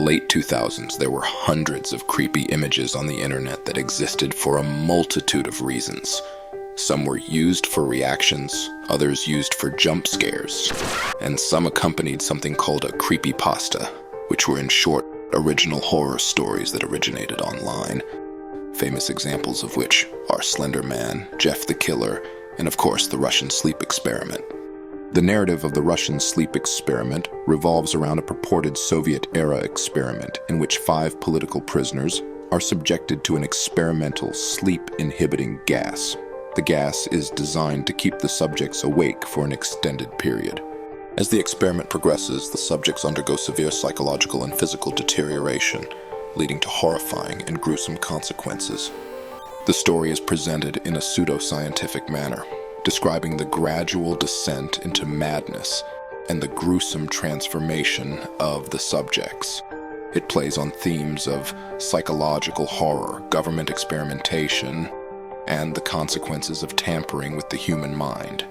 late 2000s, there were hundreds of creepy images on the internet that existed for a multitude of reasons. Some were used for reactions, others used for jump scares, and some accompanied something called a creepypasta, which were in short, original horror stories that originated online. Famous examples of which are Slender Man, Jeff the Killer, and of course the Russian sleep experiment. The narrative of the Russian sleep experiment revolves around a purported Soviet-era experiment in which 5 political prisoners are subjected to an experimental sleep-inhibiting gas. The gas is designed to keep the subjects awake for an extended period. As the experiment progresses, the subjects undergo severe psychological and physical deterioration, leading to horrifying and gruesome consequences. The story is presented in a pseudo-scientific manner, describing the gradual descent into madness and the gruesome transformation of the subjects. It plays on themes of psychological horror, government experimentation, and the consequences of tampering with the human mind.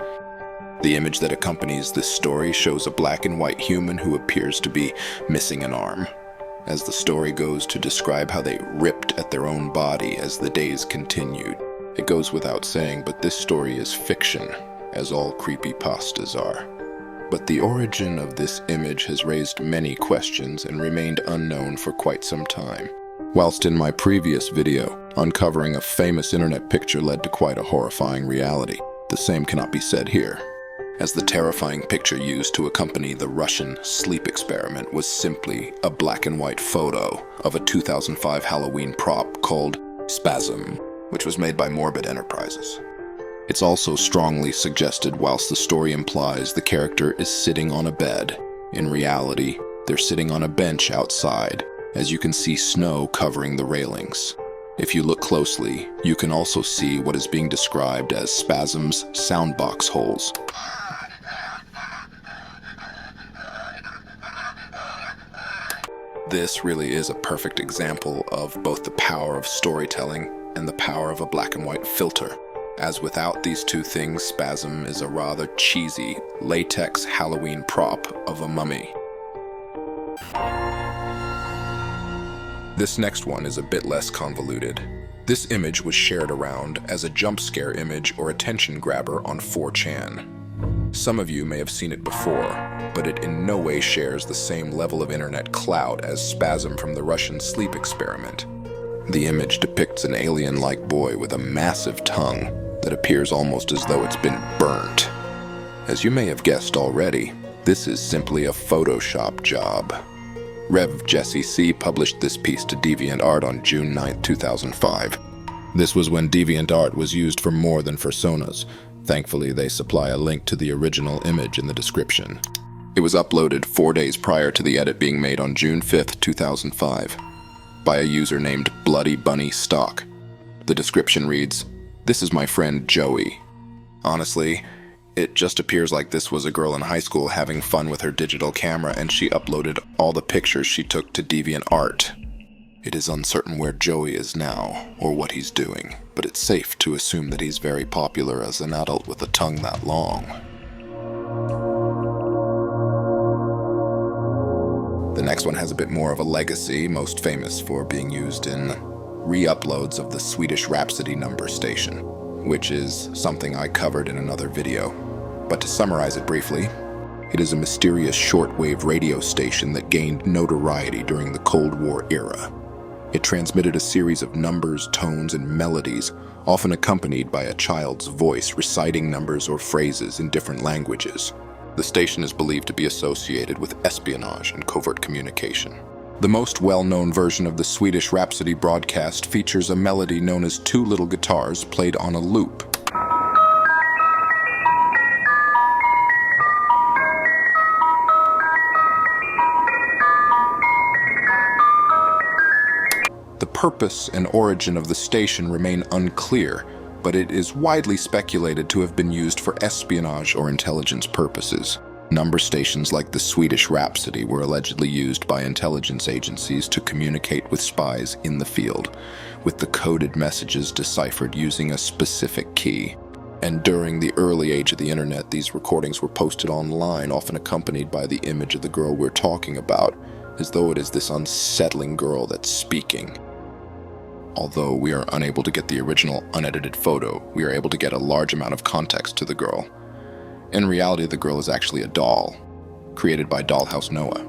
The image that accompanies this story shows a black and white human who appears to be missing an arm, as the story goes to describe how they ripped at their own body as the days continued. It goes without saying, but this story is fiction, as all creepypastas are. But the origin of this image has raised many questions and remained unknown for quite some time. Whilst in my previous video, uncovering a famous internet picture led to quite a horrifying reality, the same cannot be said here, as the terrifying picture used to accompany the Russian sleep experiment was simply a black and white photo of a 2005 Halloween prop called Spasm, which was made by Morbid Enterprises. It's also strongly suggested whilst the story implies the character is sitting on a bed. In reality, they're sitting on a bench outside, as you can see snow covering the railings. If you look closely, you can also see what is being described as Spasm's soundbox holes. This really is a perfect example of both the power of storytelling and the power of a black and white filter, as without these two things, Spasm is a rather cheesy latex Halloween prop of a mummy. This next one is a bit less convoluted. This image was shared around as a jump scare image or attention grabber on 4chan. Some of you may have seen it before, but it in no way shares the same level of internet clout as Spasm from the Russian sleep experiment. The image depicts an alien-like boy with a massive tongue that appears almost as though it's been burnt. As you may have guessed already, this is simply a Photoshop job. Rev Jesse C published this piece to DeviantArt on June 9, 2005. This was when DeviantArt was used for more than personas. Thankfully, they supply a link to the original image in the description. It was uploaded 4 days prior to the edit being made on June 5, 2005. By a user named Bloody Bunny Stock. The description reads, "This is my friend Joey." Honestly, it just appears like this was a girl in high school having fun with her digital camera and she uploaded all the pictures she took to DeviantArt. It is uncertain where Joey is now or what he's doing, but it's safe to assume that he's very popular as an adult with a tongue that long. The next one has a bit more of a legacy, most famous for being used in re-uploads of the Swedish Rhapsody number station, which is something I covered in another video. But to summarize it briefly, it is a mysterious shortwave radio station that gained notoriety during the Cold War era. It transmitted a series of numbers, tones, and melodies, often accompanied by a child's voice reciting numbers or phrases in different languages. The station is believed to be associated with espionage and covert communication. The most well-known version of the Swedish Rhapsody broadcast features a melody known as 2 little guitars played on a loop. The purpose and origin of the station remain unclear, but it is widely speculated to have been used for espionage or intelligence purposes. Number stations like the Swedish Rhapsody were allegedly used by intelligence agencies to communicate with spies in the field, with the coded messages deciphered using a specific key. And during the early age of the internet, these recordings were posted online, often accompanied by the image of the girl we're talking about, as though it is this unsettling girl that's speaking. Although we are unable to get the original unedited photo, we are able to get a large amount of context to the girl. In reality, the girl is actually a doll, created by Dollhouse Noah.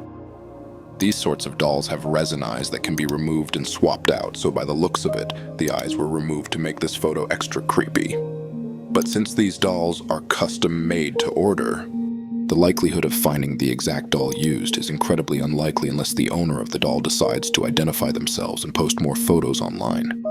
These sorts of dolls have resin eyes that can be removed and swapped out, so by the looks of it, the eyes were removed to make this photo extra creepy. But since these dolls are custom made to order, the likelihood of finding the exact doll used is incredibly unlikely unless the owner of the doll decides to identify themselves and post more photos online.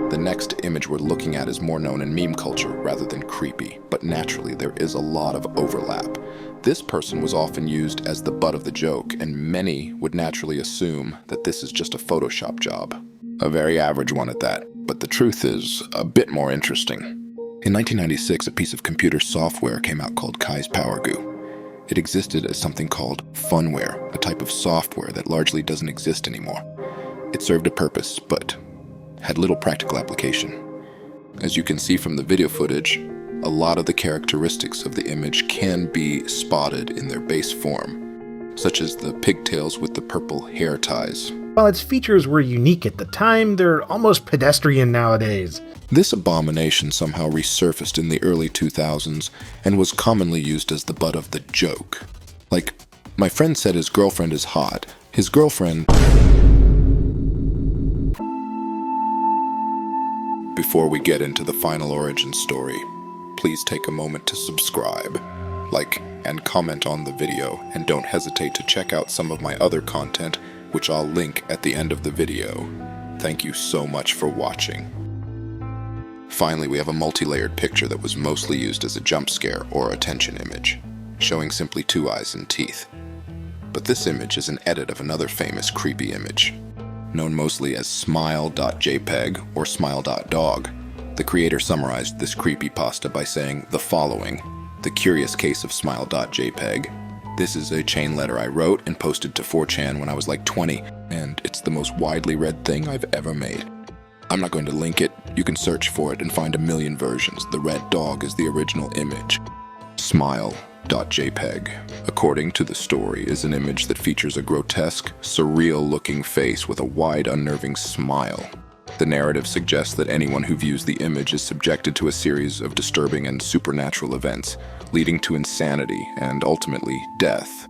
The next image we're looking at is more known in meme culture rather than creepy, but naturally there is a lot of overlap. This person was often used as the butt of the joke, and many would naturally assume that this is just a Photoshop job. A very average one at that, but the truth is a bit more interesting. In 1996, a piece of computer software came out called Kai's Power Goo. It existed as something called funware, a type of software that largely doesn't exist anymore. It served a purpose, but had little practical application. As you can see from the video footage, a lot of the characteristics of the image can be spotted in their base form, such as the pigtails with the purple hair ties. While its features were unique at the time, they're almost pedestrian nowadays. This abomination somehow resurfaced in the early 2000s and was commonly used as the butt of the joke. Like, my friend said his girlfriend is hot. His girlfriend... Before we get into the final origin story, please take a moment to subscribe, like, and comment on the video, and don't hesitate to check out some of my other content, which I'll link at the end of the video. Thank you so much for watching. Finally, we have a multi-layered picture that was mostly used as a jump scare or attention image, showing simply 2 eyes and teeth. But this image is an edit of another famous creepy image, known mostly as Smile.Jpg or Smile.dog. The creator summarized this creepypasta by saying the following: "The curious case of Smile.Jpg. This is a chain letter I wrote and posted to 4chan when I was like 20, and it's the most widely read thing I've ever made. I'm not going to link it. You can search for it and find a million versions. The red dog is the original image. Smile.Jpg, according to the story, is an image that features a grotesque, surreal-looking face with a wide, unnerving smile. The narrative suggests that anyone who views the image is subjected to a series of disturbing and supernatural events, leading to insanity and, ultimately, death.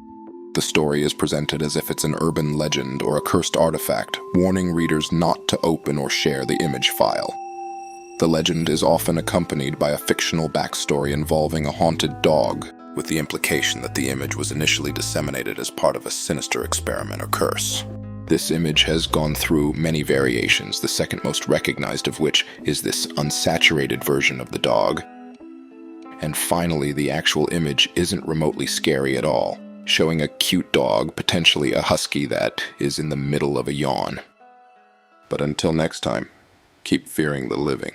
The story is presented as if it's an urban legend or a cursed artifact, warning readers not to open or share the image file. The legend is often accompanied by a fictional backstory involving a haunted dog, with the implication that the image was initially disseminated as part of a sinister experiment or curse. This image has gone through many variations, the second most recognized of which is this unsaturated version of the dog. And finally, the actual image isn't remotely scary at all, showing a cute dog, potentially a husky, that is in the middle of a yawn. But until next time, keep fearing the living.